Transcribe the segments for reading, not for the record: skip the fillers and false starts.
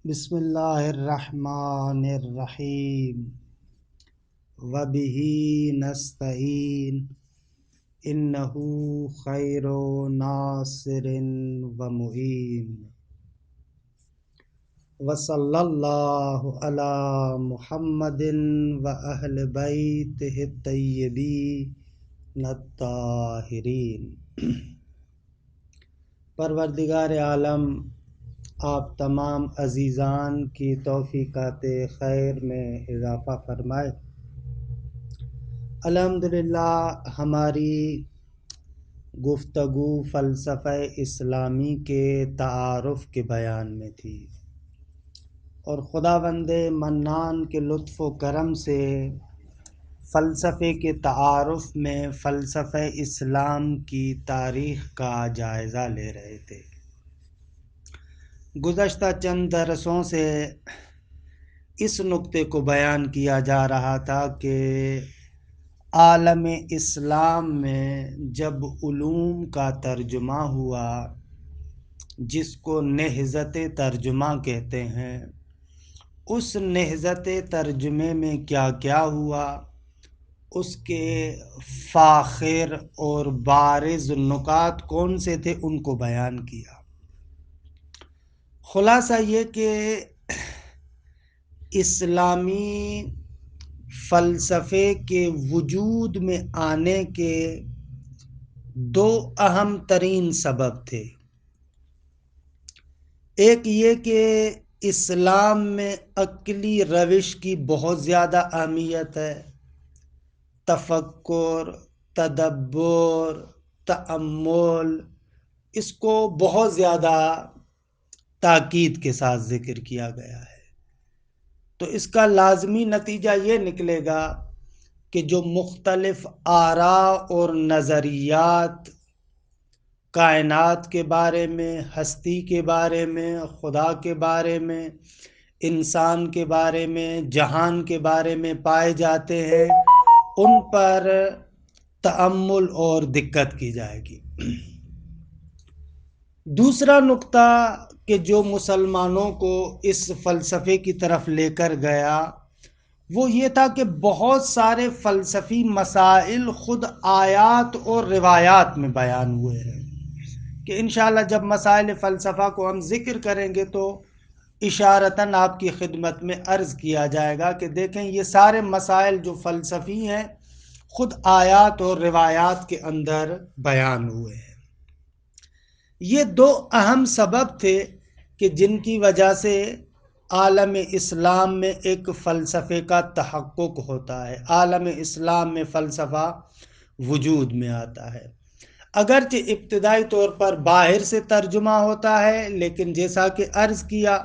بسم اللہ الرحمن الرحیم وبہ نستعین انہ خیر ناصر ومعین وصلی اللہ علی محمد واہل بیتہ الطیبین الطاہرین۔ پروردگار عالم آپ تمام عزیزان کی توفیقات خیر میں اضافہ فرمائے۔ الحمدللہ ہماری گفتگو فلسفہ اسلامی کے تعارف کے بیان میں تھی، اور خداوند منان کے لطف و کرم سے فلسفے کے تعارف میں فلسفہ اسلام کی تاریخ کا جائزہ لے رہے تھے۔ گزشتہ چند درسوں سے اس نقطے کو بیان کیا جا رہا تھا کہ عالم اسلام میں جب علوم کا ترجمہ ہوا، جس کو نہضت ترجمہ کہتے ہیں، اس نہضت ترجمے میں کیا کیا ہوا، اس کے فاخر اور بارز نکات کون سے تھے، ان کو بیان کیا۔ خلاصہ یہ کہ اسلامی فلسفے کے وجود میں آنے کے دو اہم ترین سبب تھے۔ ایک یہ کہ اسلام میں عقلی روش کی بہت زیادہ اہمیت ہے، تفکر، تدبر، تأمل، اس کو بہت زیادہ تاکید کے ساتھ ذکر کیا گیا ہے۔ تو اس کا لازمی نتیجہ یہ نکلے گا کہ جو مختلف آراء اور نظریات کائنات کے بارے میں، ہستی کے بارے میں، خدا کے بارے میں، انسان کے بارے میں، جہان کے بارے میں پائے جاتے ہیں، ان پر تأمل اور دقت کی جائے گی۔ دوسرا نقطہ کہ جو مسلمانوں کو اس فلسفے کی طرف لے کر گیا، وہ یہ تھا کہ بہت سارے فلسفی مسائل خود آیات اور روایات میں بیان ہوئے ہیں، کہ انشاءاللہ جب مسائل فلسفہ کو ہم ذکر کریں گے تو اشارتاً آپ کی خدمت میں عرض کیا جائے گا کہ دیکھیں یہ سارے مسائل جو فلسفی ہیں خود آیات اور روایات کے اندر بیان ہوئے ہیں۔ یہ دو اہم سبب تھے کہ جن کی وجہ سے عالم اسلام میں ایک فلسفے کا تحقق ہوتا ہے، عالم اسلام میں فلسفہ وجود میں آتا ہے۔ اگرچہ ابتدائی طور پر باہر سے ترجمہ ہوتا ہے، لیکن جیسا کہ عرض کیا،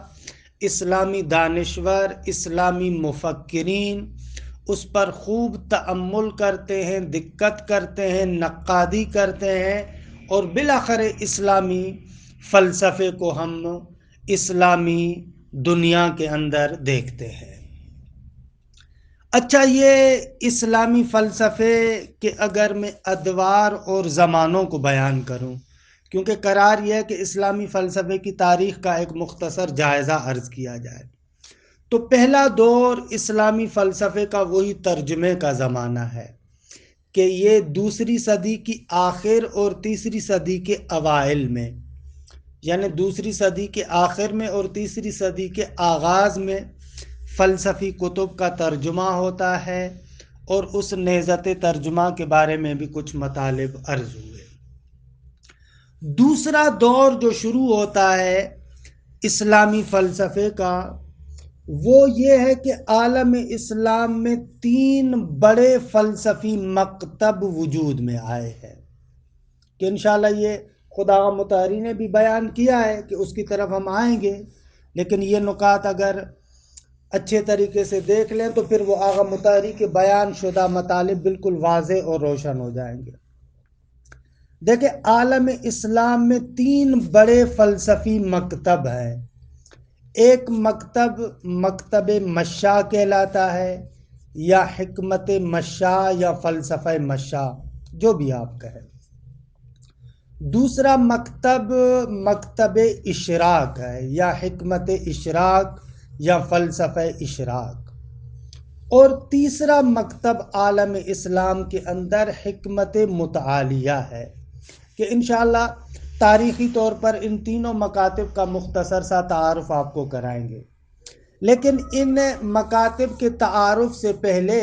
اسلامی دانشور، اسلامی مفکرین اس پر خوب تأمل کرتے ہیں، دقت کرتے ہیں، نقادی کرتے ہیں، اور بالآخر اسلامی فلسفے کو ہم اسلامی دنیا کے اندر دیکھتے ہیں۔ اچھا، یہ اسلامی فلسفے کے اگر میں ادوار اور زمانوں کو بیان کروں، کیونکہ قرار یہ ہے کہ اسلامی فلسفے کی تاریخ کا ایک مختصر جائزہ عرض کیا جائے، تو پہلا دور اسلامی فلسفے کا وہی ترجمے کا زمانہ ہے کہ یہ دوسری صدی کی آخر اور تیسری صدی کے اوائل میں، یعنی دوسری صدی کے آخر میں اور تیسری صدی کے آغاز میں فلسفی کتب کا ترجمہ ہوتا ہے، اور اس نہضت ترجمہ کے بارے میں بھی کچھ مطالب عرض ہوئے۔ دوسرا دور جو شروع ہوتا ہے اسلامی فلسفے کا، وہ یہ ہے کہ عالم اسلام میں تین بڑے فلسفی مکتب وجود میں آئے ہیں، کہ انشاءاللہ یہ خدا مطہری نے بھی بیان کیا ہے کہ اس کی طرف ہم آئیں گے، لیکن یہ نکات اگر اچھے طریقے سے دیکھ لیں تو پھر وہ آغا مطہری کے بیان شدہ مطالب بالکل واضح اور روشن ہو جائیں گے۔ دیکھیں، عالم اسلام میں تین بڑے فلسفی مکتب ہیں۔ ایک مکتب مکتب مشاء کہلاتا ہے، یا حکمت مشاء، یا فلسفہ مشاء، جو بھی آپ کہیں۔ دوسرا مکتب مکتب اشراق ہے، یا حکمت اشراق یا فلسفہ اشراق، اور تیسرا مکتب عالم اسلام کے اندر حکمت متعالیہ ہے، کہ انشاءاللہ تاریخی طور پر ان تینوں مکاتب کا مختصر سا تعارف آپ کو کرائیں گے۔ لیکن ان مکاتب کے تعارف سے پہلے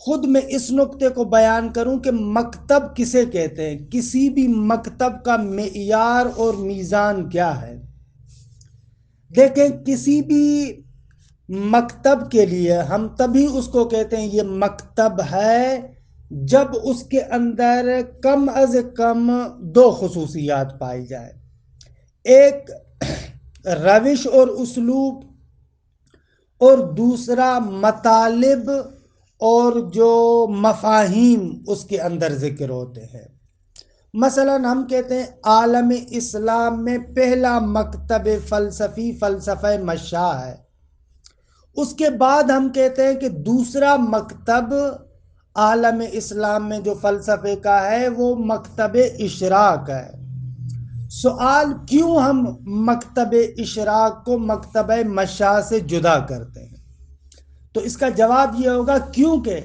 خود میں اس نقطے کو بیان کروں کہ مکتب کسے کہتے ہیں، کسی بھی مکتب کا معیار اور میزان کیا ہے۔ دیکھیں، کسی بھی مکتب کے لیے ہم تبھی اس کو کہتے ہیں یہ مکتب ہے جب اس کے اندر کم از کم دو خصوصیات پائی جائے: ایک روش اور اسلوب، اور دوسرا مطالب اور جو مفاہیم اس کے اندر ذکر ہوتے ہیں۔ مثلا ہم کہتے ہیں عالم اسلام میں پہلا مکتب فلسفی فلسفہ مشاء ہے، اس کے بعد ہم کہتے ہیں کہ دوسرا مکتب عالم اسلام میں جو فلسفے کا ہے وہ مکتب اشراق ہے۔ سوال، کیوں ہم مکتب اشراق کو مکتب مشاء سے جدا کرتے ہیں؟ تو اس کا جواب یہ ہوگا کیونکہ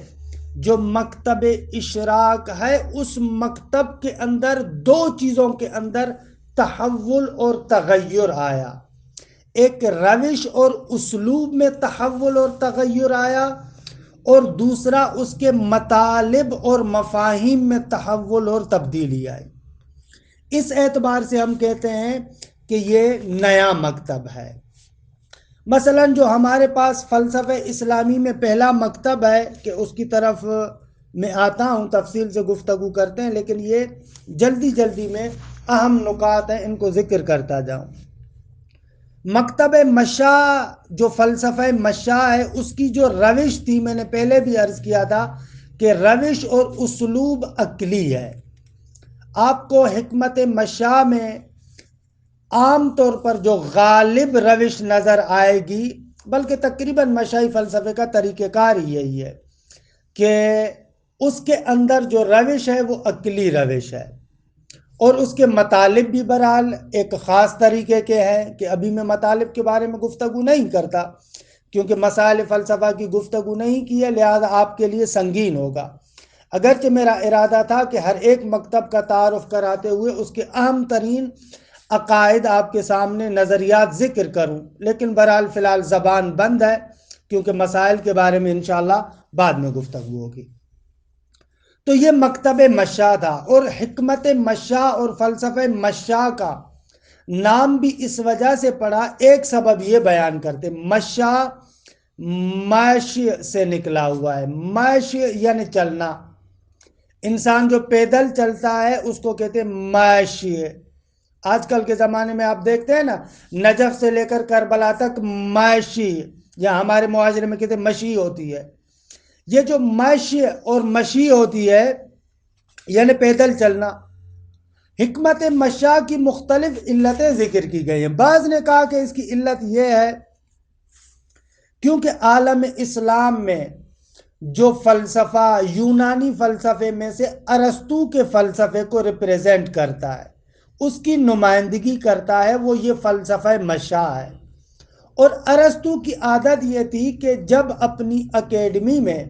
جو مکتب اشراق ہے اس مکتب کے اندر دو چیزوں کے اندر تحول اور تغیر آیا: ایک روش اور اسلوب میں تحول اور تغیر آیا، اور دوسرا اس کے مطالب اور مفاہیم میں تحول اور تبدیلی آئی۔ اس اعتبار سے ہم کہتے ہیں کہ یہ نیا مکتب ہے۔ مثلا جو ہمارے پاس فلسفہ اسلامی میں پہلا مکتب ہے، کہ اس کی طرف میں آتا ہوں، تفصیل سے گفتگو کرتے ہیں، لیکن یہ جلدی جلدی میں اہم نکات ہیں، ان کو ذکر کرتا جاؤں۔ مکتب مشاء، جو فلسفہ مشاء ہے، اس کی جو روش تھی، میں نے پہلے بھی عرض کیا تھا کہ روش اور اسلوب عقلی ہے۔ آپ کو حکمت مشاء میں عام طور پر جو غالب روش نظر آئے گی، بلکہ تقریباً مشائی فلسفے کا طریقہ کار ہی یہی ہے کہ اس کے اندر جو روش ہے وہ عقلی روش ہے، اور اس کے مطالب بھی بہرحال ایک خاص طریقے کے ہیں، کہ ابھی میں مطالب کے بارے میں گفتگو نہیں کرتا کیونکہ مسائل فلسفہ کی گفتگو نہیں کی ہے، لہذا آپ کے لیے سنگین ہوگا۔ اگرچہ میرا ارادہ تھا کہ ہر ایک مکتب کا تعارف کراتے ہوئے اس کے اہم ترین عقائد آپ کے سامنے نظریات ذکر کروں، لیکن بہرحال فی الحال زبان بند ہے، کیونکہ مسائل کے بارے میں انشاءاللہ بعد میں گفتگو ہوگی۔ تو یہ مکتب مشاء تھا، اور حکمت مشاء اور فلسفہ مشاء کا نام بھی اس وجہ سے پڑا، ایک سبب یہ بیان کرتے: مشاء مشی سے نکلا ہوا ہے، مشی یعنی چلنا۔ انسان جو پیدل چلتا ہے اس کو کہتے ہیں مشی۔ آج کل کے زمانے میں آپ دیکھتے ہیں نا، نجف سے لے کر کربلا تک مشی، یا ہمارے معاشرے میں کہتے ہیں مشی ہوتی ہے۔ یہ جو مشی اور مشی ہوتی ہے یعنی پیدل چلنا، حکمت مشاء کی مختلف علتیں ذکر کی گئی ہیں۔ بعض نے کہا کہ اس کی علت یہ ہے کیونکہ عالم اسلام میں جو فلسفہ یونانی فلسفے میں سے ارسطو کے فلسفے کو ریپریزنٹ کرتا ہے، اس کی نمائندگی کرتا ہے، وہ یہ فلسفہ مشاء ہے۔ اور ارسطو کی عادت یہ تھی کہ جب اپنی اکیڈمی میں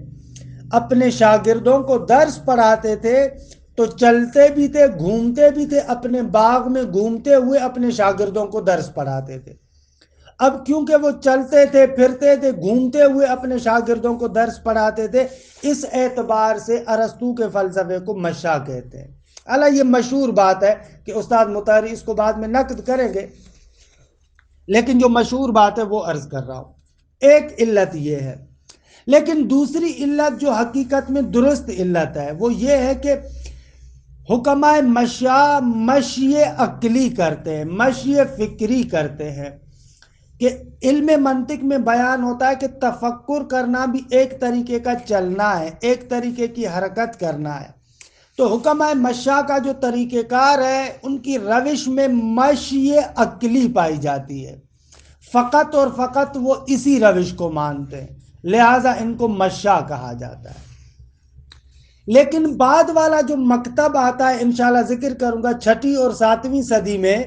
اپنے شاگردوں کو درس پڑھاتے تھے تو چلتے بھی تھے، گھومتے بھی تھے، اپنے باغ میں گھومتے ہوئے اپنے شاگردوں کو درس پڑھاتے تھے۔ اب کیونکہ وہ چلتے تھے، پھرتے تھے، گھومتے ہوئے اپنے شاگردوں کو درس پڑھاتے تھے، اس اعتبار سے ارسطو کے فلسفے کو مشاء کہتے ہیں۔ حالانکہ یہ مشہور بات ہے کہ استاد مطہری اس کو بعد میں نقد کریں گے، لیکن جو مشہور بات ہے وہ عرض کر رہا ہوں۔ ایک علت یہ ہے، لیکن دوسری علت جو حقیقت میں درست علت ہے وہ یہ ہے کہ حکمائے مشاء مشی عقلی کرتے ہیں، مشی فکری کرتے ہیں، کہ علم منطق میں بیان ہوتا ہے کہ تفکر کرنا بھی ایک طریقے کا چلنا ہے، ایک طریقے کی حرکت کرنا ہے۔ تو حکمائے مشاء کا جو طریقہ کار ہے ان کی روش میں مشی عقلی پائی جاتی ہے، فقط اور فقط وہ اسی روش کو مانتے ہیں، لہٰذا ان کو مشاء کہا جاتا ہے۔ لیکن بعد والا جو مکتب آتا ہے انشاءاللہ ذکر کروں گا 6 اور 7ویں صدی میں،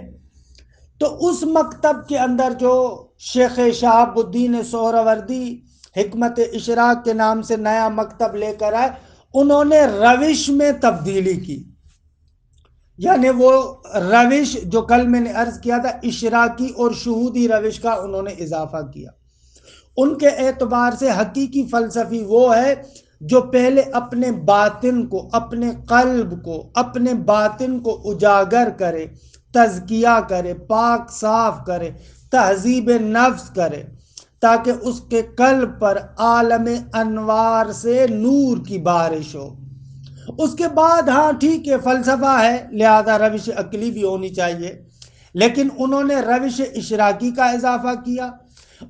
تو اس مکتب کے اندر جو شیخ شہاب الدین سہروردی حکمت اشراق کے نام سے نیا مکتب لے کر آئے، انہوں نے روش میں تبدیلی کی، یعنی وہ روش جو کل میں نے عرض کیا تھا اشراقی اور شہودی روش کا انہوں نے اضافہ کیا۔ ان کے اعتبار سے حقیقی فلسفی وہ ہے جو پہلے اپنے باطن کو، اپنے قلب کو، اپنے باطن کو اجاگر کرے، تزکیہ کرے، پاک صاف کرے، تہذیب نفس کرے، تاکہ اس کے قلب پر عالم انوار سے نور کی بارش ہو۔ اس کے بعد ہاں ٹھیک ہے فلسفہ ہے، لہذا روش عقلی بھی ہونی چاہیے، لیکن انہوں نے روش اشراقی کا اضافہ کیا،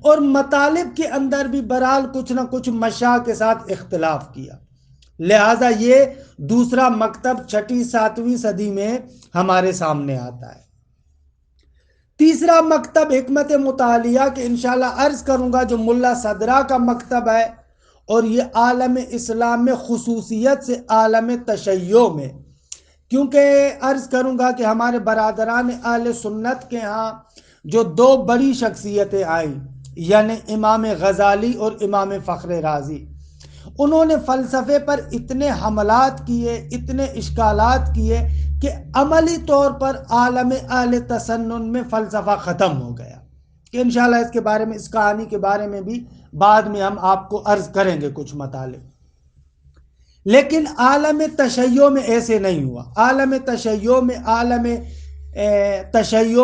اور مطالب کے اندر بھی بہرحال کچھ نہ کچھ مشاع کے ساتھ اختلاف کیا، لہذا یہ دوسرا مکتب 6 7ویں صدی میں ہمارے سامنے آتا ہے۔ تیسرا مکتب حکمت مطالعہ کے انشاءاللہ عرض کروں گا، جو ملا صدرہ کا مکتب ہے، اور یہ عالم اسلام میں خصوصیت سے عالم تشیع میں، کیونکہ عرض کروں گا کہ ہمارے برادران اہل سنت کے ہاں جو 2 بڑی شخصیتیں آئیں، یعنی امام غزالی اور امام فخر رازی، انہوں نے فلسفے پر اتنے حملات کیے، اتنے اشکالات کیے کہ عملی طور پر عالم اہل تسنن میں فلسفہ ختم ہو گیا، کہ انشاءاللہ اس کے بارے میں، اس کہانی کے بارے میں بھی بعد میں ہم آپ کو عرض کریں گے کچھ مطالب۔ لیکن عالم تشیع میں ایسے نہیں ہوا۔ عالم تشیع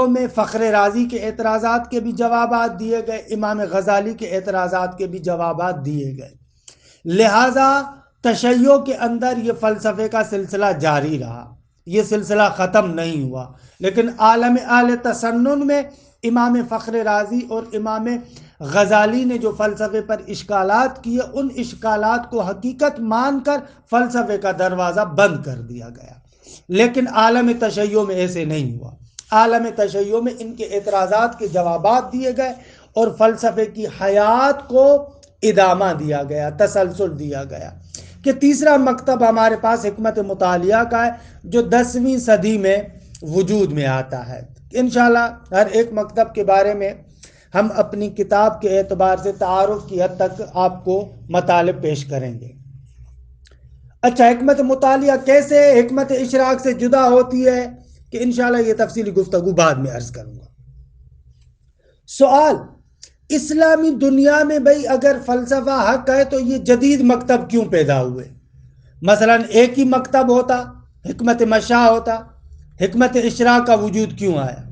میں فخر رازی کے اعتراضات کے بھی جوابات دیے گئے، امام غزالی کے اعتراضات کے بھی جوابات دیے گئے، لہٰذا تشیع کے اندر یہ فلسفے کا سلسلہ جاری رہا، یہ سلسلہ ختم نہیں ہوا۔ لیکن عالم اہل تسنن میں امام فخر رازی اور امام غزالی نے جو فلسفے پر اشکالات کیے، ان اشکالات کو حقیقت مان کر فلسفے کا دروازہ بند کر دیا گیا، لیکن عالم تشیع میں ایسے نہیں ہوا۔ عالم تشیع میں ان کے اعتراضات کے جوابات دیے گئے، اور فلسفے کی حیات کو ادامہ دیا گیا، تسلسل دیا گیا۔ کہ تیسرا مکتب ہمارے پاس حکمت مطالعہ کا ہے، جو 10ویں صدی میں وجود میں آتا ہے۔ انشاءاللہ ہر ایک مکتب کے بارے میں ہم اپنی کتاب کے اعتبار سے تعارف کی حد تک آپ کو مطالب پیش کریں گے۔ اچھا، حکمت مطالعہ کیسے حکمت اشراق سے جدا ہوتی ہے، کہ انشاءاللہ یہ تفصیلی گفتگو بعد میں عرض کروں گا۔ سوال، اسلامی دنیا میں بھئی اگر فلسفہ حق ہے تو یہ جدید مکتب کیوں پیدا ہوئے؟ مثلا ایک ہی مکتب ہوتا، حکمت مشاع ہوتا، حکمت اشراق کا وجود کیوں آیا؟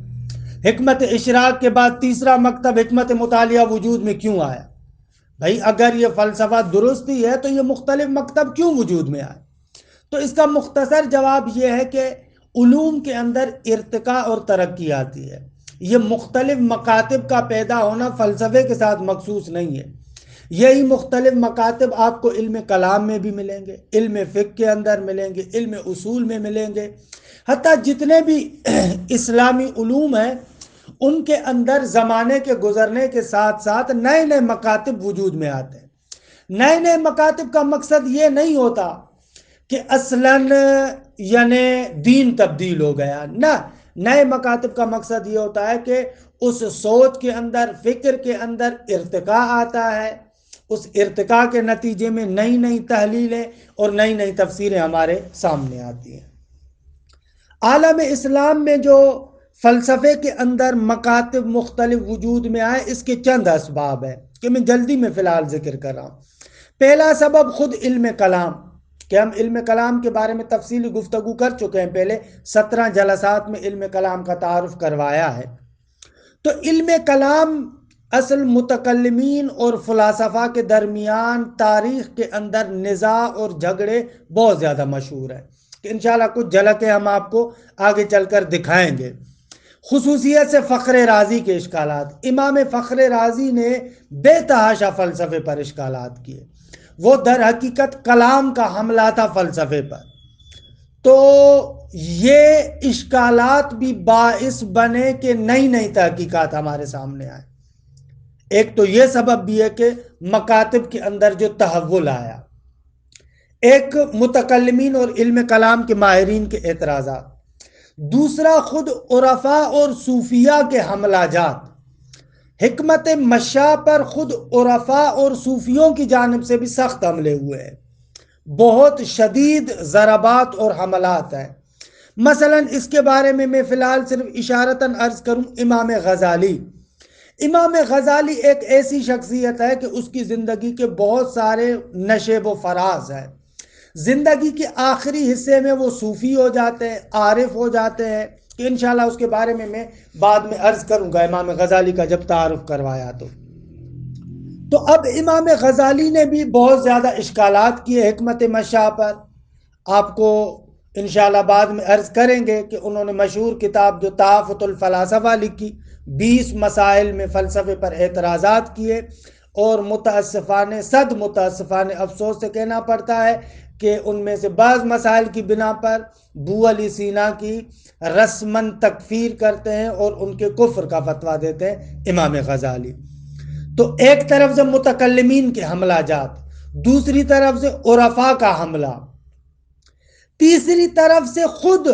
حکمت اشراق کے بعد تیسرا مکتب حکمت مطالعہ وجود میں کیوں آیا؟ بھائی اگر یہ فلسفہ درست ہی ہے تو یہ مختلف مکتب کیوں وجود میں آئے؟ تو اس کا مختصر جواب یہ ہے کہ علوم کے اندر ارتقاء اور ترقی آتی ہے، یہ مختلف مکاتب کا پیدا ہونا فلسفے کے ساتھ مخصوص نہیں ہے۔ یہی مختلف مکاتب آپ کو علم کلام میں بھی ملیں گے، علم فقہ کے اندر ملیں گے، علم اصول میں ملیں گے، حتیٰ جتنے بھی اسلامی علوم ہیں ان کے اندر زمانے کے گزرنے کے ساتھ ساتھ نئے نئے مکاتب وجود میں آتے ہیں۔ نئے نئے مکاتب کا مقصد یہ نہیں ہوتا کہ اصلاً یعنی دین تبدیل ہو گیا، نہ، نئے مکاتب کا مقصد یہ ہوتا ہے کہ اس سوچ کے اندر، فکر کے اندر ارتقاء آتا ہے، اس ارتقاء کے نتیجے میں نئی نئی تحلیلیں اور نئی نئی تفسیریں ہمارے سامنے آتی ہیں۔ عالم اسلام میں جو فلسفے کے اندر مکاتب مختلف وجود میں آئے، اس کے چند اسباب ہیں کہ میں جلدی میں فی الحال ذکر کر رہا ہوں۔ پہلا سبب خود علم کلام، کہ ہم علم کلام کے بارے میں تفصیلی گفتگو کر چکے ہیں، پہلے 17 جلسات میں علم کلام کا تعارف کروایا ہے۔ تو علم کلام اصل متکلمین اور فلاسفہ کے درمیان تاریخ کے اندر نزاع اور جھگڑے بہت زیادہ مشہور ہیں، کہ انشاءاللہ کچھ جھلکیں ہم آپ کو آگے چل کر دکھائیں گے۔ خصوصیت سے فخر رازی کے اشکالات، امام فخر رازی نے بے تحاشا فلسفے پر اشکالات کیے، وہ در حقیقت کلام کا حملہ تھا فلسفے پر، تو یہ اشکالات بھی باعث بنے کہ نئی نئی تحقیقات ہمارے سامنے آئے۔ ایک تو یہ سبب بھی ہے کہ مکاتب کے اندر جو تحول آیا، ایک متکلمین اور علم کلام کے ماہرین کے اعتراضات، دوسرا خود عرفاء اور صوفیہ کے حملہ جات۔ حکمت مشاء پر خود عرفاء اور صوفیوں کی جانب سے بھی سخت حملے ہوئے ہیں، بہت شدید ضربات اور حملات ہیں۔ مثلا اس کے بارے میں فی الحال صرف اشارتاً عرض کروں، امام غزالی۔ امام غزالی ایک ایسی شخصیت ہے کہ اس کی زندگی کے بہت سارے نشیب و فراز ہیں۔ زندگی کے آخری حصے میں وہ صوفی ہو جاتے ہیں، عارف ہو جاتے ہیں، کہ انشاءاللہ اس کے بارے میں بعد میں عرض کروں گا امام غزالی کا جب تعارف کروایا تو اب امام غزالی نے بھی بہت زیادہ اشکالات کیے حکمت مشاء پر۔ آپ کو انشاءاللہ بعد میں عرض کریں گے کہ انہوں نے مشہور کتاب جو تحفۃ الفلاسفہ لکھی، 20 مسائل میں فلسفے پر اعتراضات کیے، اور متاسفانہ صد متاسفانہ افسوس سے کہنا پڑتا ہے کہ ان میں سے بعض مسائل کی بنا پر ابو علی سینا کی رسماً تکفیر کرتے ہیں اور ان کے کفر کا فتویٰ دیتے ہیں امام غزالی۔ تو ایک طرف سے متکلمین کے حملہ جات، دوسری طرف سے عرفاء کا حملہ، تیسری طرف سے خود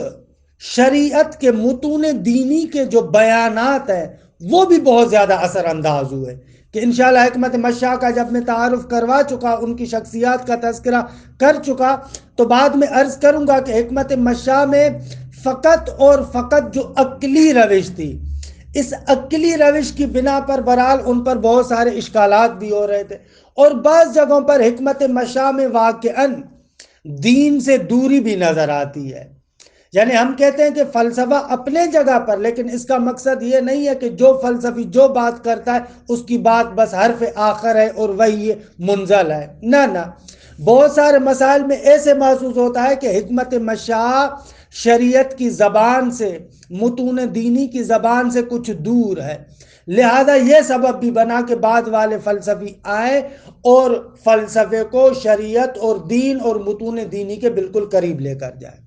شریعت کے متون دینی کے جو بیانات ہیں وہ بھی بہت زیادہ اثر انداز ہوئے، کہ انشاءاللہ حکمت مشاء کا جب میں تعارف کروا چکا، ان کی شخصیات کا تذکرہ کر چکا، تو بعد میں عرض کروں گا کہ حکمت مشاء میں فقط اور فقط جو عقلی روش تھی، اس عقلی روش کی بنا پر برحال ان پر بہت سارے اشکالات بھی ہو رہے تھے، اور بعض جگہوں پر حکمت مشاء میں واقعاً دین سے دوری بھی نظر آتی ہے۔ یعنی ہم کہتے ہیں کہ فلسفہ اپنے جگہ پر، لیکن اس کا مقصد یہ نہیں ہے کہ جو فلسفی جو بات کرتا ہے اس کی بات بس حرف آخر ہے اور وہی منزل ہے، نہ بہت سارے مسائل میں ایسے محسوس ہوتا ہے کہ حکمت مشاء شریعت کی زبان سے، متون دینی کی زبان سے کچھ دور ہے، لہذا یہ سبب بھی بنا کہ بعد والے فلسفی آئے اور فلسفے کو شریعت اور دین اور متون دینی کے بالکل قریب لے کر جائے۔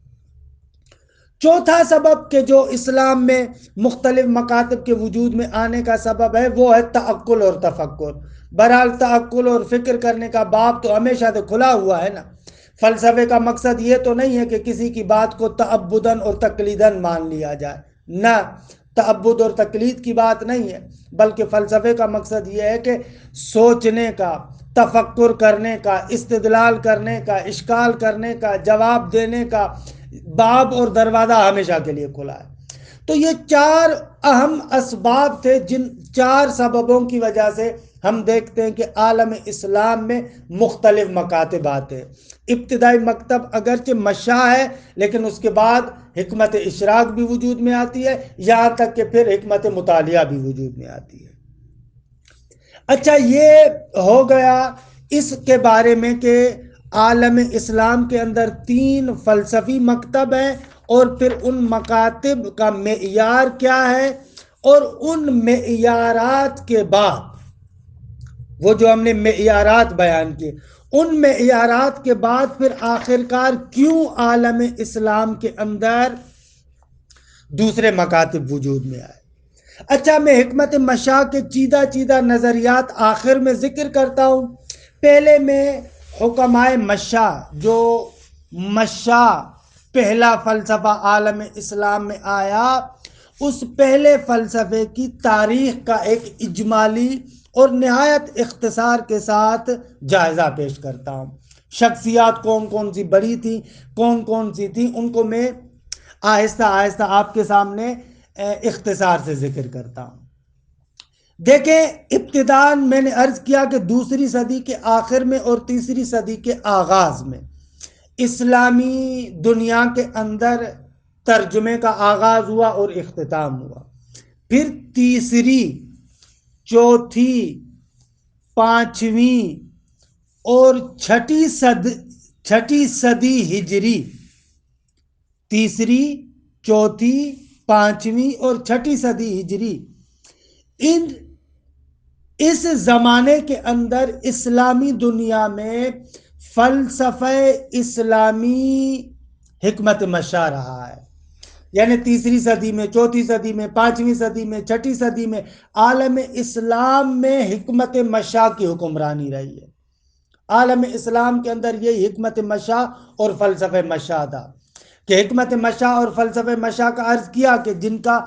چوتھا سبب کہ جو اسلام میں مختلف مکاتب کے وجود میں آنے کا سبب ہے وہ ہے تعقل اور تفکر۔ بہرحال تعقل اور فکر کرنے کا باب تو ہمیشہ سے کھلا ہوا ہے نا۔ فلسفے کا مقصد یہ تو نہیں ہے کہ کسی کی بات کو تعبداً اور تقلیداً مان لیا جائے، نہ، تعبد اور تقلید کی بات نہیں ہے، بلکہ فلسفے کا مقصد یہ ہے کہ سوچنے کا، تفکر کرنے کا، استدلال کرنے کا، اشکال کرنے کا، جواب دینے کا باب اور دروازہ ہمیشہ کے لیے کھلا ہے۔ تو یہ 4 اہم اسباب تھے، جن 4 سببوں کی وجہ سے ہم دیکھتے ہیں کہ عالم اسلام میں مختلف مکاتب آتے ہیں۔ ابتدائی مکتب اگرچہ مشاء ہے، لیکن اس کے بعد حکمت اشراق بھی وجود میں آتی ہے، یہاں تک کہ پھر حکمت مطالعہ بھی وجود میں آتی ہے۔ اچھا، یہ ہو گیا اس کے بارے میں کہ عالم اسلام کے اندر 3 فلسفی مکتب ہیں، اور پھر ان مکاتب کا معیار کیا ہے، اور ان معیارات کے بعد وہ جو ہم نے معیارات بیان کیے، ان معیارات کے بعد پھر آخرکار کیوں عالم اسلام کے اندر دوسرے مکاتب وجود میں آئے۔ اچھا، میں حکمت مشاء کے چیدہ نظریات آخر میں ذکر کرتا ہوں۔ پہلے میں حکمائے مشاء، جو مشاء پہلا فلسفہ عالم اسلام میں آیا، اس پہلے فلسفے کی تاریخ کا ایک اجمالی اور نہایت اختصار کے ساتھ جائزہ پیش کرتا ہوں۔ شخصیات کون کون سی بڑی تھیں، کون سی تھیں، ان کو میں آہستہ آہستہ آپ کے سامنے اختصار سے ذکر کرتا ہوں۔ دیکھیں، ابتداً میں نے عرض کیا کہ دوسری صدی کے آخر میں اور تیسری صدی کے آغاز میں اسلامی دنیا کے اندر ترجمے کا آغاز ہوا اور اختتام ہوا۔ پھر تیسری، چوتھی، پانچویں اور چھٹی صدی ہجری، تیسری، چوتھی، پانچویں اور چھٹی صدی ہجری، اس زمانے کے اندر اسلامی دنیا میں فلسفہ اسلامی حکمت مشاء رہا ہے۔ یعنی تیسری صدی میں، چوتھی صدی میں، پانچویں صدی میں، چھٹی صدی میں عالم اسلام میں حکمت مشاء کی حکمرانی رہی ہے۔ عالم اسلام کے اندر یہ حکمت مشا اور فلسفہ مشا تھا کہ حکمت مشا اور فلسفہ مشا کا عرض کیا کہ جن کا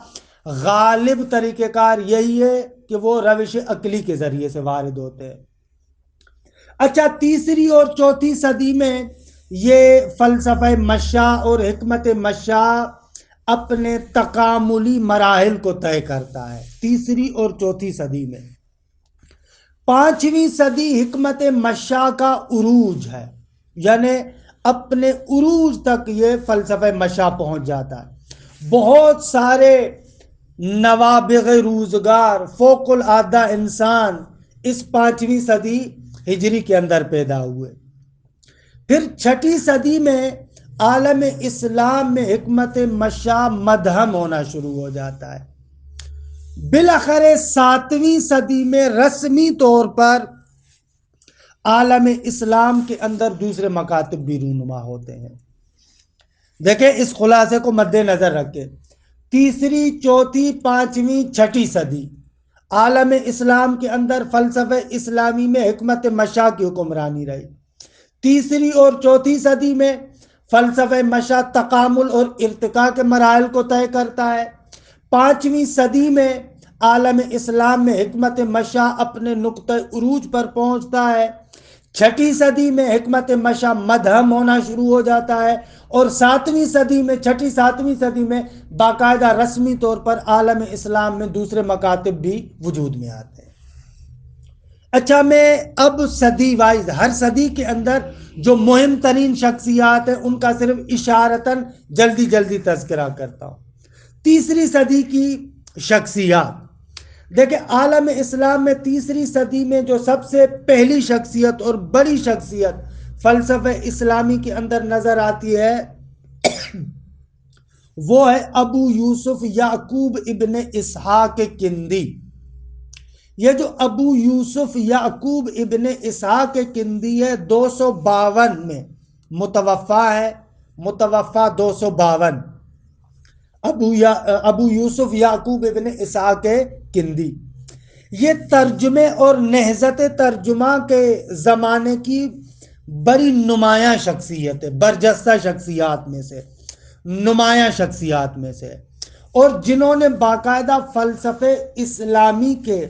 غالب طریقہ کار یہی ہے کہ وہ روش عقلی کے ذریعے سے وارد ہوتے ہیں۔ اچھا، تیسری اور چوتھی صدی میں یہ فلسفہ مشا اور حکمت مشا اپنے تکاملی مراحل کو طے کرتا ہے، تیسری اور چوتھی صدی میں۔ پانچویں صدی حکمت مشا کا عروج ہے، یعنی اپنے عروج تک یہ فلسفہ مشا پہنچ جاتا ہے۔ بہت سارے نوابغ روزگار، فوق العادہ انسان اس پانچویں صدی ہجری کے اندر پیدا ہوئے۔ پھر چھٹی صدی میں عالم اسلام میں حکمت مشا مدھم ہونا شروع ہو جاتا ہے۔ بالاخر ساتویں صدی میں رسمی طور پر عالم اسلام کے اندر دوسرے مکاتب بھی رونما ہوتے ہیں۔ دیکھیں، اس خلاصے کو مد نظر رکھیں، تیسری، چوتھی، پانچویں، چھٹی صدی عالم اسلام کے اندر فلسفہ اسلامی میں حکمت مشا کی حکمرانی رہی۔ تیسری اور چوتھی صدی میں فلسفہ مشا تکامل اور ارتقاء کے مراحل کو طے کرتا ہے۔ پانچویں صدی میں عالم اسلام میں حکمت مشا اپنے نقطہ عروج پر پہنچتا ہے۔ چھٹی صدی میں حکمت مشا مدھم ہونا شروع ہو جاتا ہے، اور ساتویں صدی میں، چھٹی ساتویں صدی میں باقاعدہ رسمی طور پر عالم اسلام میں دوسرے مکاتب بھی وجود میں آتے ہیں۔ اچھا، میں اب صدی وائز ہر صدی کے اندر جو مہم ترین شخصیات ہیں ان کا صرف اشارتاً جلدی جلدی تذکرہ کرتا ہوں۔ تیسری صدی کی شخصیات دیکھیں، عالم اسلام میں تیسری صدی میں جو سب سے پہلی شخصیت اور بڑی شخصیت فلسفہ اسلامی کے اندر نظر آتی ہے وہ ہے ابو یوسف یعقوب ابن اسحاق کندی۔ یہ جو ابو یوسف یعقوب ابن اسحاق کندی ہے 252 میں متوفا ہے، متوفا 252، ابو یوسف یعقوب ابن اسحاق کندی۔ یہ ترجمے اور نہضت ترجمہ کے زمانے کی بڑی نمایاں شخصیت ہے، برجستہ شخصیات میں سے، نمایاں شخصیات میں سے، اور جنہوں نے باقاعدہ فلسفہ اسلامی کے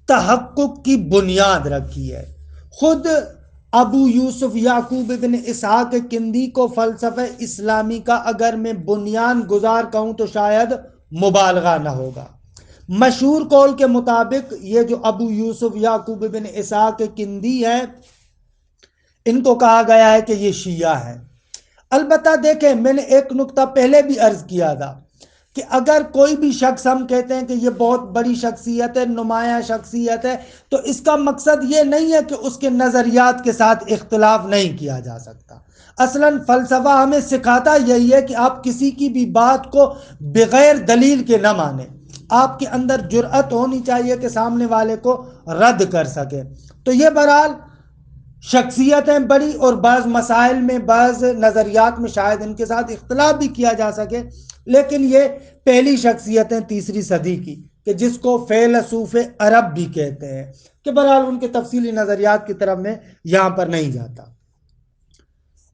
تحقق کی بنیاد رکھی ہے۔ خود ابو یوسف یعقوب ابن اسحاق کندی کو فلسفہ اسلامی کا اگر میں بنیاد گزار کہوں تو شاید مبالغہ نہ ہوگا۔ مشہور قول کے مطابق یہ جو ابو یوسف یعقوب ابن اسحاق کندی ہے، ان کو کہا گیا ہے کہ یہ شیعہ ہیں۔ البتہ دیکھیں، میں نے ایک نقطہ پہلے بھی عرض کیا تھا کہ اگر کوئی بھی شخص ہم کہتے ہیں کہ یہ بہت بڑی شخصیت ہے، نمایاں شخصیت ہے، تو اس کا مقصد یہ نہیں ہے کہ اس کے نظریات کے ساتھ اختلاف نہیں کیا جا سکتا۔ اصلاً فلسفہ ہمیں سکھاتا یہی ہے کہ آپ کسی کی بھی بات کو بغیر دلیل کے نہ مانیں، آپ کے اندر جرأت ہونی چاہیے کہ سامنے والے کو رد کر سکیں۔ تو یہ بہرحال شخصیتیں بڑی، اور بعض مسائل میں، بعض نظریات میں شاید ان کے ساتھ اختلاف بھی کیا جا سکے، لیکن یہ پہلی شخصیتیں تیسری صدی کی کہ جس کو فیلسوف عرب بھی کہتے ہیں، کہ بہرحال ان کے تفصیلی نظریات کی طرف میں یہاں پر نہیں جاتا۔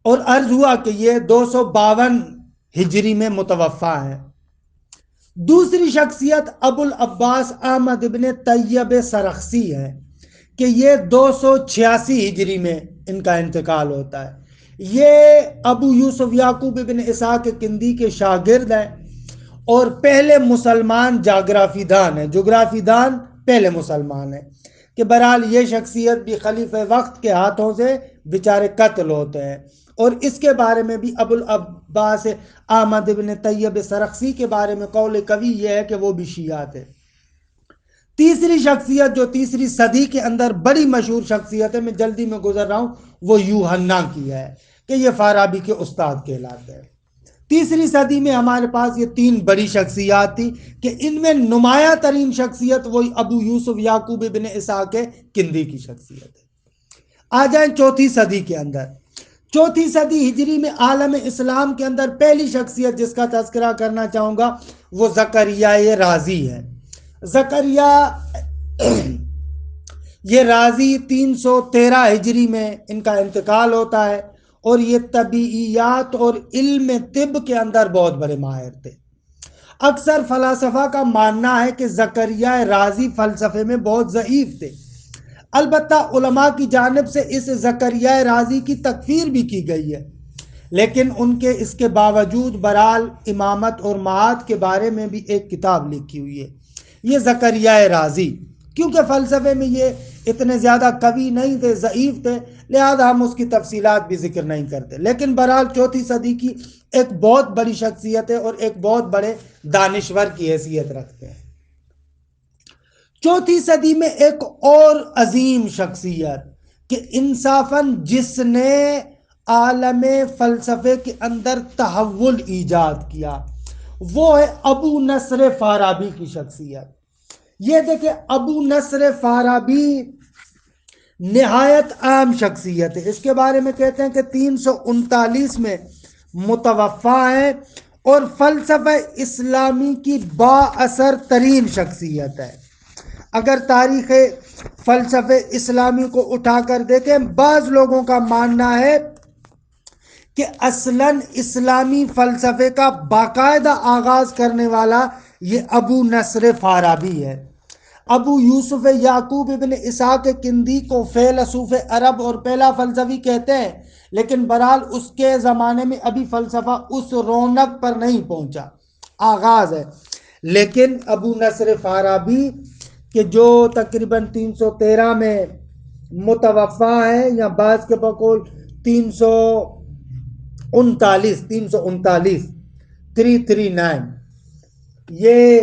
اور عرض ہوا کہ یہ 252 ہجری میں متوفا ہے۔ دوسری شخصیت ابو العباس احمد ابن طیب سرخسی ہے کہ یہ 286 ہجری میں ان کا انتقال ہوتا ہے۔ یہ ابو یوسف یعقوب ابن اسحاق کندی کے شاگرد ہیں اور پہلے مسلمان جغرافی دان ہیں، جغرافی دان پہلے مسلمان ہیں، کہ بہرحال یہ شخصیت بھی خلیفہ وقت کے ہاتھوں سے بیچارے قتل ہوتے ہیں، اور اس کے بارے میں بھی ابو العباس احمد ابن طیب سرخسی کے بارے میں قول قوی یہ ہے کہ وہ بھی شیعہ تھے۔ تیسری شخصیت جو تیسری صدی کے اندر بڑی مشہور شخصیت ہے، میں جلدی میں گزر رہا ہوں، وہ یوحنا کی ہے کہ یہ فارابی کے استاد کہلاتے ہیں۔ تیسری صدی میں ہمارے پاس یہ تین بڑی شخصیات تھی کہ ان میں نمایاں ترین شخصیت وہی ابو یوسف یعقوب ابن اسحاق کندی کی شخصیت ہے۔ آ جائیں چوتھی صدی کے اندر۔ چوتھی صدی ہجری میں عالم اسلام کے اندر پہلی شخصیت جس کا تذکرہ کرنا چاہوں گا وہ زکریا رازی ہے۔ زکریا یہ رازی 313 ہجری میں ان کا انتقال ہوتا ہے، اور یہ طبیعیات اور علم طب کے اندر بہت بڑے ماہر تھے۔ اکثر فلاسفہ کا ماننا ہے کہ زکریا رازی فلسفے میں بہت ضعیف تھے۔ البتہ علماء کی جانب سے اس زکریا رازی کی تکفیر بھی کی گئی ہے، لیکن ان کے اس کے باوجود بہرحال امامت اور معاد کے بارے میں بھی ایک کتاب لکھی ہوئی ہے۔ یہ زکریا رازی کیونکہ فلسفے میں یہ اتنے زیادہ قوی نہیں تھے، ضعیف تھے، لہذا ہم اس کی تفصیلات بھی ذکر نہیں کرتے، لیکن بہرحال 4 صدی کی ایک بہت بڑی شخصیت ہے اور ایک بہت بڑے دانشور کی حیثیت رکھتے ہیں۔ 4 صدی میں ایک اور عظیم شخصیت کہ انصافاً جس نے عالم فلسفے کے اندر تحول ایجاد کیا، وہ ہے ابو نصر فارابی کی شخصیت۔ یہ دیکھیں، ابو نصر فارابی نہایت عام شخصیت ہے۔ اس کے بارے میں کہتے ہیں کہ 339 میں متوفا ہے اور فلسفہ اسلامی کی با اثر ترین شخصیت ہے۔ اگر تاریخ فلسفہ اسلامی کو اٹھا کر دیکھیں، بعض لوگوں کا ماننا ہے کہ اصلاً اسلامی فلسفے کا باقاعدہ آغاز کرنے والا یہ ابو نصر فارابی ہے۔ ابو یوسف یعقوب ابن اسحاق کندی کو فیلسوف عرب اور پہلا فلسفی کہتے ہیں، لیکن بہرحال اس کے زمانے میں ابھی فلسفہ اس رونق پر نہیں پہنچا، آغاز ہے۔ لیکن ابو نصر فارابی کہ جو تقریباً 313 میں متوفا ہے، یا بعض کے بقول 339 یہ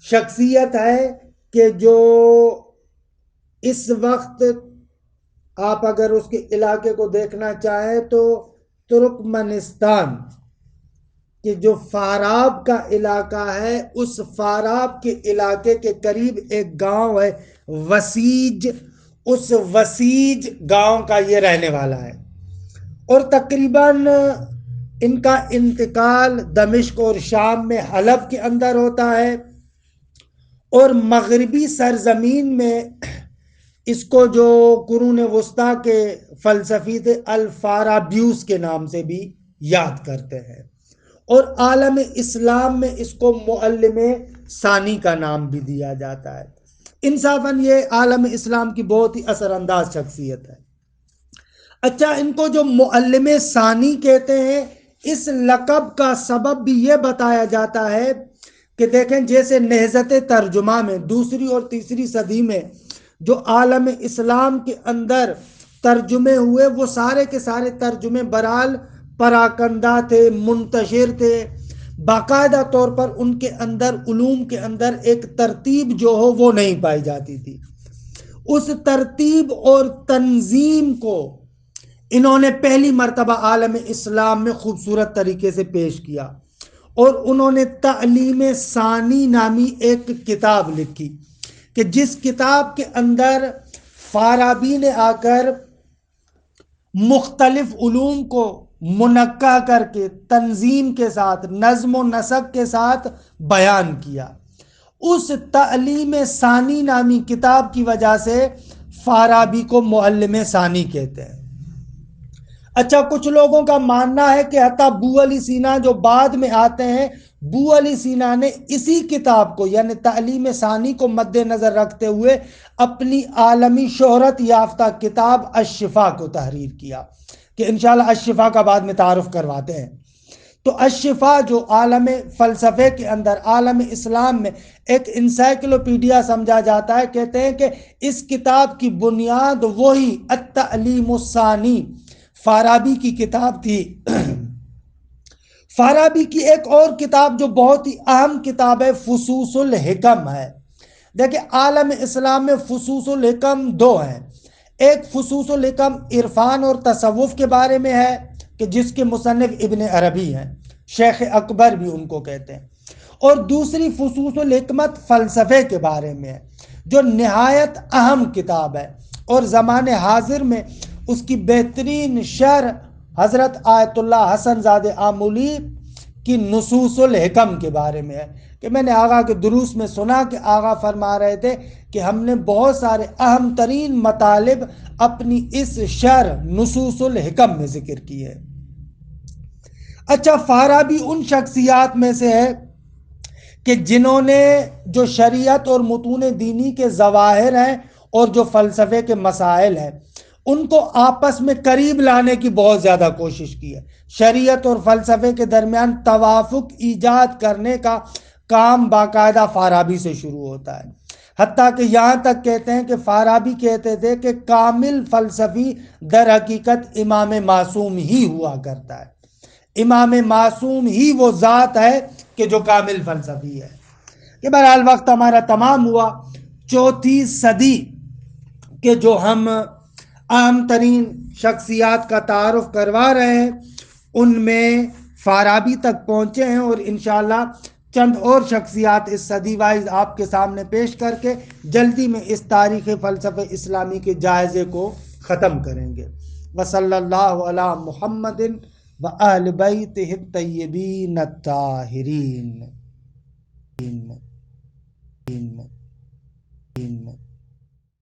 شخصیت ہے کہ جو اس وقت آپ اگر اس کے علاقے کو دیکھنا چاہیں تو ترکمنستان کہ جو فاراب کا علاقہ ہے، اس فاراب کے علاقے کے قریب ایک گاؤں ہے وسیج، اس وسیج گاؤں کا یہ رہنے والا ہے، اور تقریباً ان کا انتقال دمشق اور شام میں حلب کے اندر ہوتا ہے، اور مغربی سرزمین میں اس کو جو قرون وسطیٰ کے فلسفی تھے الفارابیوس کے نام سے بھی یاد کرتے ہیں، اور عالم اسلام میں اس کو معلم ثانی کا نام بھی دیا جاتا ہے۔ انصافاً یہ عالم اسلام کی بہت ہی اثر انداز شخصیت ہے۔ اچھا، ان کو جو معلم ثانی کہتے ہیں، اس لقب کا سبب بھی یہ بتایا جاتا ہے کہ دیکھیں جیسے نہضت ترجمہ میں 2 اور 3 صدی میں جو عالم اسلام کے اندر ترجمے ہوئے، وہ سارے کے سارے ترجمے برحال پراکندہ تھے، منتشر تھے، باقاعدہ طور پر ان کے اندر علوم کے اندر ایک ترتیب جو ہو وہ نہیں پائی جاتی تھی۔ اس ترتیب اور تنظیم کو انہوں نے پہلی مرتبہ عالم اسلام میں خوبصورت طریقے سے پیش کیا، اور انہوں نے تعلیم ثانی نامی ایک کتاب لکھی کہ جس کتاب کے اندر فارابی نے آ کر مختلف علوم کو منقع کر کے تنظیم کے ساتھ، نظم و نسق کے ساتھ بیان کیا۔ اس تعلیم ثانی نامی کتاب کی وجہ سے فارابی کو معلم ثانی کہتے ہیں۔ اچھا، کچھ لوگوں کا ماننا ہے کہ حتیٰ ابو علی سینا جو بعد میں آتے ہیں، ابو علی سینا نے اسی کتاب کو یعنی تعلیم ثانی کو مد نظر رکھتے ہوئے اپنی عالمی شہرت یافتہ کتاب الشفا کو تحریر کیا، کہ انشاءاللہ الشفا کا بعد میں تعارف کرواتے ہیں۔ تو الشفا جو عالم فلسفے کے اندر عالم اسلام میں ایک انسائکلوپیڈیا سمجھا جاتا ہے، کہتے ہیں کہ اس کتاب کی بنیاد وہی التعلیم الثانی فارابی کی کتاب تھی۔ فارابی کی ایک اور کتاب جو بہت ہی اہم کتاب ہے فصوص الحکم ہے۔ دیکھیں، عالم اسلام میں فصوص الحکم 2 ہیں۔ ایک فصوص الحکم عرفان اور تصوف کے بارے میں ہے کہ جس کے مصنف ابن عربی ہیں، شیخ اکبر بھی ان کو کہتے ہیں، اور دوسری فصوص الحکمت فلسفے کے بارے میں ہے جو نہایت اہم کتاب ہے، اور زمان حاضر میں اس کی بہترین شرح حضرت آیت اللہ حسن زادہ آمولی کی نصوص الحکم کے بارے میں ہے کہ میں نے آقا کے دروس میں سنا کہ آقا فرما رہے تھے کہ ہم نے بہت سارے اہم ترین مطالب اپنی اس شرح نصوص الحکم میں ذکر کی ہے۔ اچھا، فارابی ان شخصیات میں سے ہے کہ جنہوں نے جو شریعت اور متون دینی کے ظواہر ہیں اور جو فلسفے کے مسائل ہیں ان کو آپس میں قریب لانے کی بہت زیادہ کوشش کی ہے۔ شریعت اور فلسفے کے درمیان توافق ایجاد کرنے کا کام باقاعدہ فارابی سے شروع ہوتا ہے، حتیٰ کہ یہاں تک کہتے ہیں کہ فارابی کہتے تھے کہ کامل فلسفی در حقیقت امام معصوم ہی ہوا کرتا ہے، امام معصوم ہی وہ ذات ہے کہ جو کامل فلسفی ہے۔ کہ بہرحال وقت ہمارا تمام ہوا۔ چوتھی صدی کے جو ہم اہم ترین شخصیات کا تعارف کروا رہے ہیں ان میں فارابی تک پہنچے ہیں، اور انشاءاللہ چند اور شخصیات اس صدی وائز آپ کے سامنے پیش کر کے جلدی میں اس تاریخ فلسفہ اسلامی کے جائزے کو ختم کریں گے۔ وصلی اللہ علی محمد وآل بیتہ الطیبین الطاہرین۔